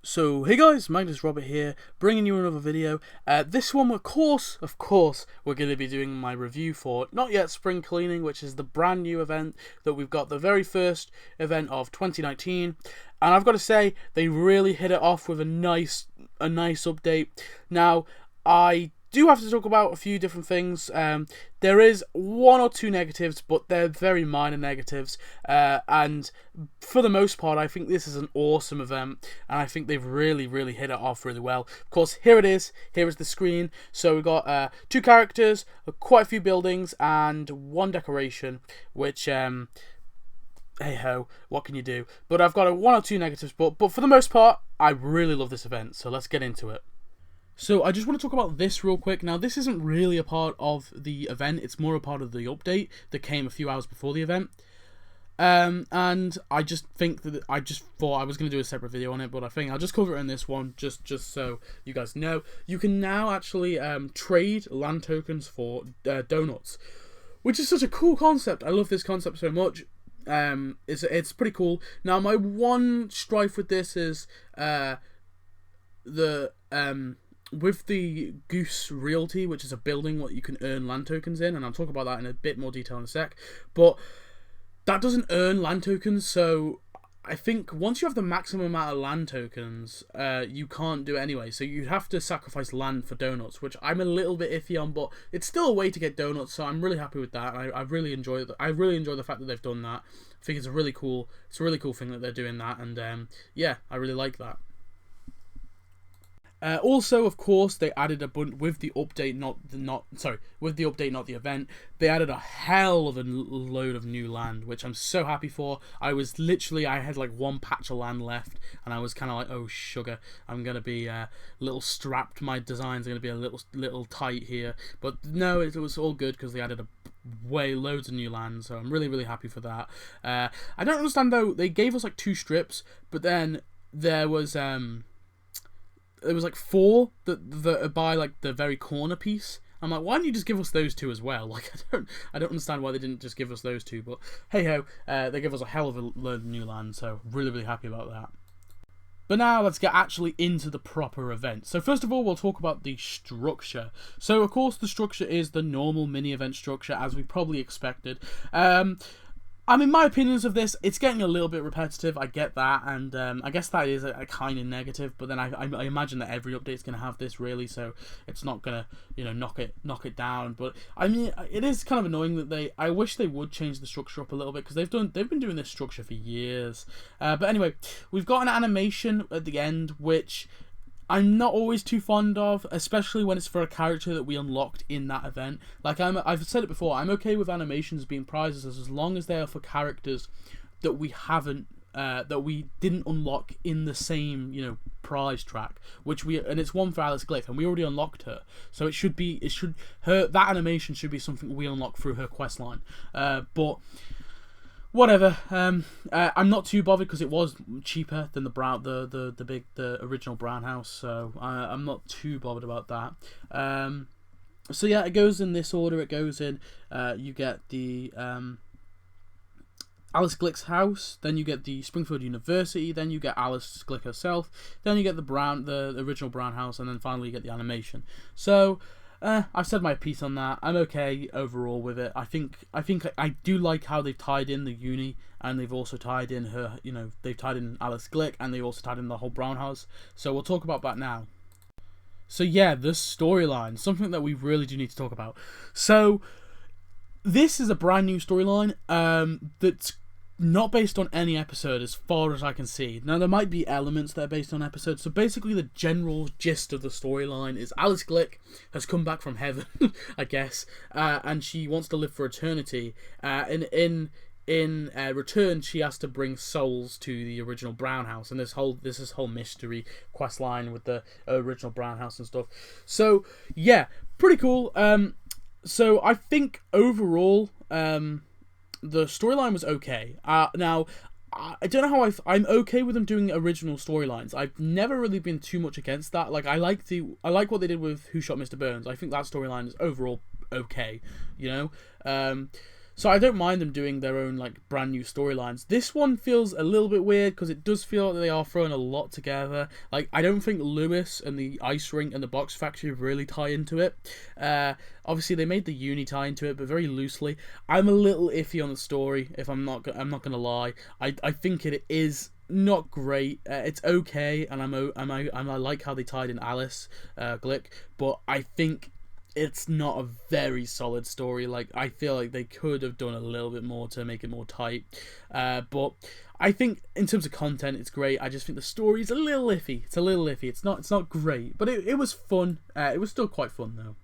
So hey guys, Magnus Robert here, bringing you another video. This one, of course, we're going to be doing my review for Not Yet Spring Cleaning, which is the brand new event that we've got, the very first event of 2019. And I've got to say, they really hit it off with a nice update. Now, I do have to talk about a few different things. There is one or two negatives, but they're very minor negatives. And for the most part, I think this is an awesome event, and I think they've really hit it off really well. Of course, here it is. Here is the screen. So we've got two characters, quite a few buildings, and one decoration, which hey ho, what can you do? But I've got one or two negatives, but for the most part, I really love this event. So let's get into it. So I just want to talk about this real quick. Now, this isn't really a part of the event. It's more a part of the update that came a few hours before the event. And I just think that I just thought I was going to do a separate video on it, but I think I'll just cover it in this one, just so you guys know. You can now actually trade land tokens for donuts, which is such a cool concept. I love this concept so much. It's pretty cool. Now, my one strife with this is with the Goose Realty, which is a building what you can earn land tokens in, and I'll talk about that in a bit more detail in a sec, but that doesn't earn land tokens, so I think once you have the maximum amount of land tokens, you can't do it anyway, so you'd have to sacrifice land for donuts, which I'm a little bit iffy on, but it's still a way to get donuts, so I'm really happy with that. I really enjoy the fact that they've done that. I think it's a really cool thing that they're doing that, and yeah, I really like that. Also, of course, they added with the update, not the event. They added a hell of a load of new land, which I'm so happy for. I had like one patch of land left, and I was kind of like, oh sugar, I'm gonna be a little strapped. My design's gonna be a little tight here, but no, it was all good because they added loads of new land, so I'm really happy for that. I don't understand though. They gave us like 2 strips, but then there was like 4 that are by like the very corner piece. I'm like, why didn't you just give us those 2 as well? Like, I don't understand why they didn't just give us those 2. But hey ho, they give us a hell of a load of new land, so really happy about that. But now let's get actually into the proper event. So first of all, we'll talk about the structure. So of course, the structure is the normal mini event structure, as we probably expected. I mean, my opinions of this, it's getting a little bit repetitive, I get that, and I guess that is a kind of negative, but then I imagine that every update's going to have this, really, so it's not going to, knock it down. But I mean, it is kind of annoying that I wish they would change the structure up a little bit, because they've been doing this structure for years. But anyway, we've got an animation at the end, which I'm not always too fond of, especially when it's for a character that we unlocked in that event. Like I've said it before, I'm okay with animations being prizes as long as they are for characters that we didn't unlock in the same, prize track, and it's one for Alice Glick, and we already unlocked her, so that animation should be something we unlock through her quest line. But whatever. I'm not too bothered because it was cheaper than the original Brown House, so I'm not too bothered about that. So yeah, it goes in this order. It goes in. You get the Alice Glick's house, then you get the Springfield University, then you get Alice Glick herself, then you get the original Brown House, and then finally you get the animation. So I've said my piece on that. I'm okay overall with it. I think I do like how they've tied in the uni, and they've also tied in her. They've tied in Alice Glick, and they've also tied in the whole Brown House. So we'll talk about that now. So yeah, the storyline, something that we really do need to talk about. So this is a brand new storyline that's not based on any episode as far as I can see. Now, there might be elements that are based on episodes. So basically the general gist of the storyline is Alice Glick has come back from heaven, I guess, and she wants to live for eternity. And in return, she has to bring souls to the original Brown House, and this whole mystery quest line with the original Brown House and stuff. So yeah, pretty cool. So I think overall, the storyline was okay. Now, I don't know how I'm okay with them doing original storylines. I've never really been too much against that. Like I like what they did with Who Shot Mr. Burns. I think that storyline is overall okay. So I don't mind them doing their own like brand new storylines. This one feels a little bit weird because it does feel like they are throwing a lot together. Like I don't think Lewis and the ice rink and the box factory really tie into it. Obviously they made the uni tie into it, but very loosely. I'm a little iffy on the story. If I'm not gonna lie. I think it is not great. It's okay, and I like how they tied in Alice Glick, but I think it's not a very solid story. Like I feel like they could have done a little bit more to make it more tight. But I think in terms of content, it's great. I just think the story is a little iffy. It's a little iffy. It's not great, but it was fun. It was still quite fun though.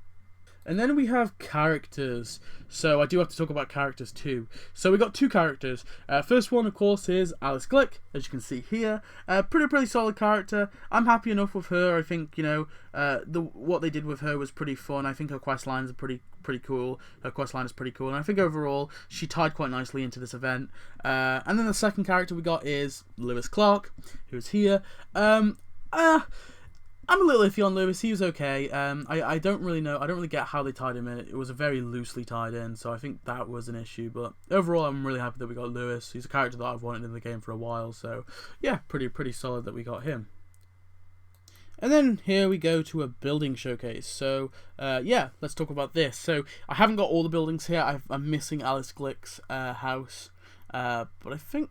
And then we have characters. So I do have to talk about characters too. So we got two characters. First one, of course, is Alice Glick, as you can see here. Pretty solid character. I'm happy enough with her. I think, you know, what they did with her was pretty fun. I think her quest lines are pretty cool. Her quest line is pretty cool. And I think overall, she tied quite nicely into this event. And then the second character we got is Lewis Clark, who's here. I'm a little iffy on Lewis. He was okay. I don't really know. I don't really get how they tied him in. It was a very loosely tied in, so I think that was an issue. But overall, I'm really happy that we got Lewis. He's a character that I've wanted in the game for a while. So yeah, pretty solid that we got him. And then here we go to a building showcase. So yeah, let's talk about this. So I haven't got all the buildings here. I'm missing Alice Glick's house, but I think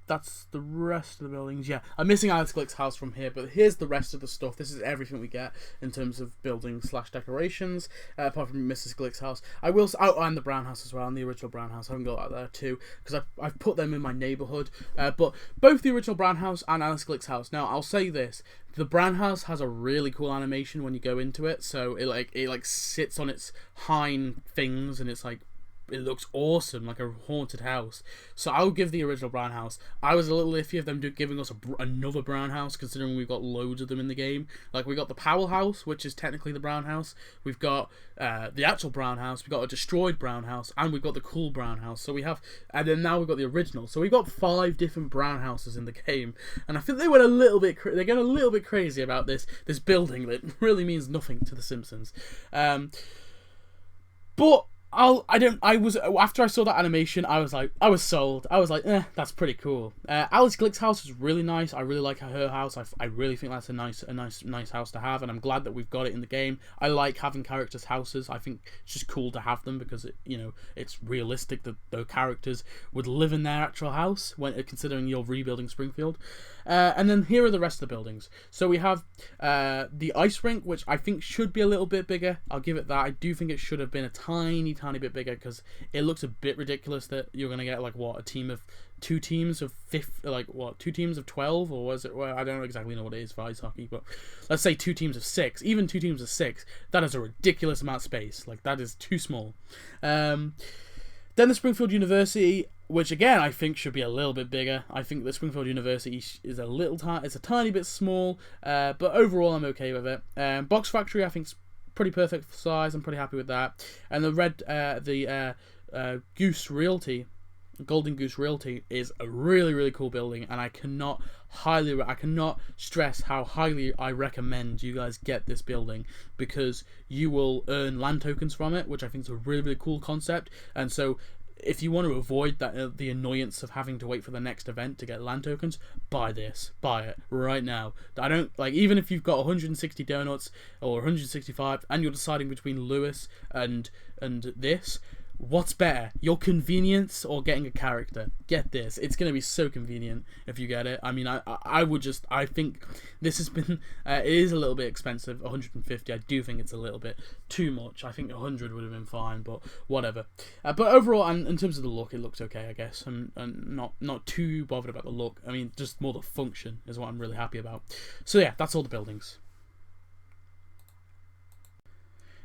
that's the rest of the buildings. Yeah, I'm missing Alice Glick's house from here, but here's the rest of the stuff. This is everything we get in terms of buildings / decorations, apart from Mrs. Glick's house. I will and the Brown house as well, and the original Brown house. I haven't got that there too, because I've put them in my neighbourhood. But both the original Brown house and Alice Glick's house. Now, I'll say this. The Brown house has a really cool animation when you go into it, so it sits on its hind things, and it's like, it looks awesome, like a haunted house. So I'll give the original Brown house. I was a little iffy of them giving us another Brown house, considering we've got loads of them in the game. Like, we got the Powell house, which is technically the Brown house. We've got the actual Brown house. We've got a destroyed Brown house, and we've got the cool Brown house. So we have, and then now we've got the original. So we've got 5 different Brown houses in the game, and I think they went a little bit. They're getting a little bit crazy about this building that really means nothing to the Simpsons. But after I saw that animation, I was sold. I was like, that's pretty cool. Alice Glick's house is really nice. I really like her house. I really think that's a nice house to have, and I'm glad that we've got it in the game. I like having characters' houses. I think it's just cool to have them because it's realistic that the characters would live in their actual house when considering you're rebuilding Springfield. And then here are the rest of the buildings. So we have the ice rink, which I think should be a little bit bigger. I'll give it that. I do think it should have been a tiny bit bigger, because it looks a bit ridiculous that you're gonna get like two teams of 12, or was it? Well, I don't exactly know what it is for ice hockey, but let's say 2 teams of 6. Even 2 teams of 6, that is a ridiculous amount of space. Like, that is too small. Then the Springfield University, which again I think should be a little bit bigger. I think the Springfield University is it's a tiny bit small, but overall I'm okay with it. Box Factory I think pretty perfect size. I'm pretty happy with that. And the Goose Realty, Golden Goose Realty, is a really cool building, and I cannot stress how highly I recommend you guys get this building, because you will earn land tokens from it, which I think is a really cool concept. And so if you want to avoid that the annoyance of having to wait for the next event to get land tokens, buy it right now. I don't like, even if you've got 160 donuts or 165 and you're deciding between Lewis and this, what's better, your convenience or getting a character? Get this. It's going to be so convenient if you get it. I mean, I think this has been, it is a little bit expensive, 150. I do think it's a little bit too much. I think 100 would have been fine, but whatever. But overall, and in terms of the look, it looks okay, I guess. I'm not too bothered about the look. I mean, just more the function is what I'm really happy about. So yeah, that's all the buildings.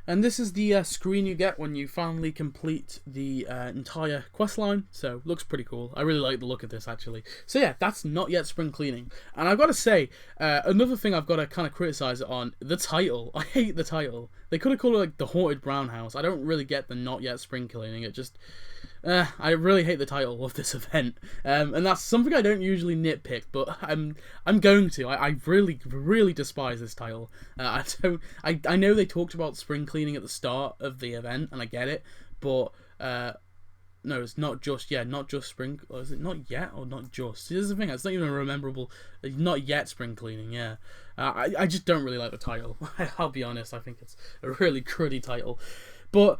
And this is the screen you get when you finally complete the entire quest line. So, looks pretty cool. I really like the look of this, actually. So yeah, that's Not Yet Spring Cleaning. And I've got to say, another thing I've got to kind of criticize it on, the title. I hate the title. They could have called it like The Haunted Brown House. I don't really get the Not Yet Spring Cleaning. It just... I really hate the title of this event, and that's something I don't usually nitpick, but I'm going to. I really despise this title. I know they talked about spring cleaning at the start of the event, and I get it, but no, it's not just, yeah, not just spring, or is it not yet, or not just? See, this is the thing, it's not even a rememberable, not yet spring cleaning, yeah. I just don't really like the title. I'll be honest, I think it's a really cruddy title. But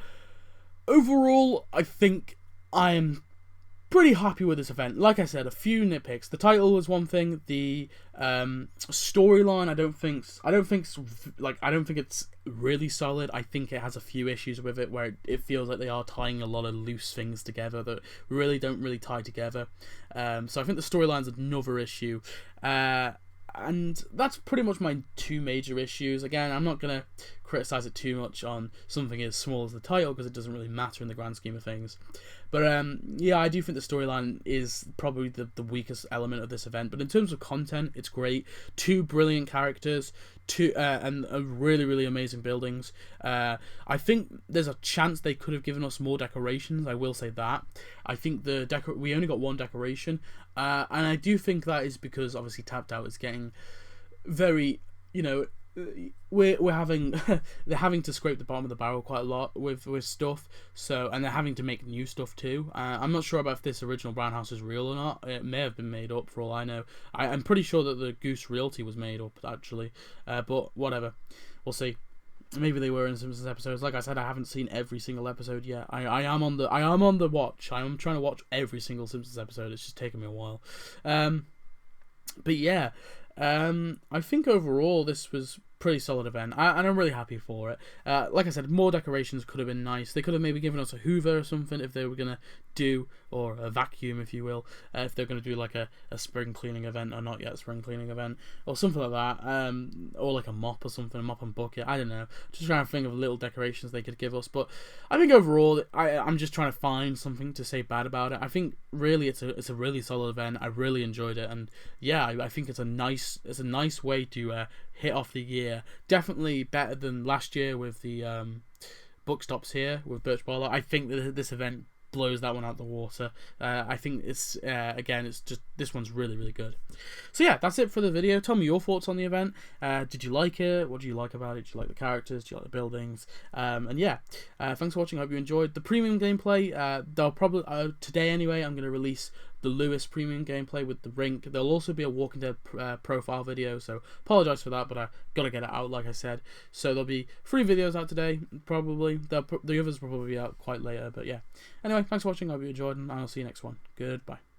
overall, I think I am pretty happy with this event. Like I said, a few nitpicks. The title was one thing. The storyline, I don't think it's really solid. I think it has a few issues with it where it feels like they are tying a lot of loose things together that really don't really tie together. So I think the storyline's another issue. And that's pretty much my two major issues. Again, I'm not going to criticize it too much on something as small as the title because it doesn't really matter in the grand scheme of things. But yeah, I do think the storyline is probably the weakest element of this event. But in terms of content, it's great. 2 brilliant characters, and really, really amazing buildings. I think there's a chance they could have given us more decorations. I will say that. I think we only got 1 decoration, and I do think that is because obviously Tapped Out is getting very, we're having they're having to scrape the bottom of the barrel quite a lot with stuff, so, and they're having to make new stuff too. I'm not sure about if this original brown house is real or not. It may have been made up for all I know. I'm pretty sure that the Goose Realty was made up actually, but whatever, we'll see. Maybe they were in Simpsons episodes. Like I said, I haven't seen every single episode yet. I am on the watch. I am trying to watch every single Simpsons episode. It's just taken me a while. But yeah, I think overall this was pretty solid event, and I'm really happy for it. Like I said, more decorations could have been nice. They could have maybe given us a Hoover or something if they were gonna do, or a vacuum if you will, if they're gonna do like a spring cleaning event or not yet spring cleaning event or something like that, or like a mop or something, a mop and bucket. I don't know. Just trying to think of little decorations they could give us. But I think overall, I'm just trying to find something to say bad about it. I think really it's a really solid event. I really enjoyed it, and yeah, I think it's a nice way to hit off the year. Definitely better than last year with the book stops here with Birch Barlow. I think that this event blows that one out the water. I think it's again, it's just, this one's really, really good. So yeah, that's it for the video. Tell me your thoughts on the event. Did you like it? What do you like about it? Did you like the characters? Do you like the buildings? And yeah, thanks for watching. I hope you enjoyed the premium gameplay. They'll probably today anyway, I'm going to release the Lewis premium gameplay with the rink. There'll also be a Walking Dead profile video, so apologise for that, but I gotta get it out, like I said. So there'll be 3 videos out today, probably. The others will probably be out quite later, but yeah. Anyway, thanks for watching. I hope you enjoyed, and I'll see you next one. Goodbye.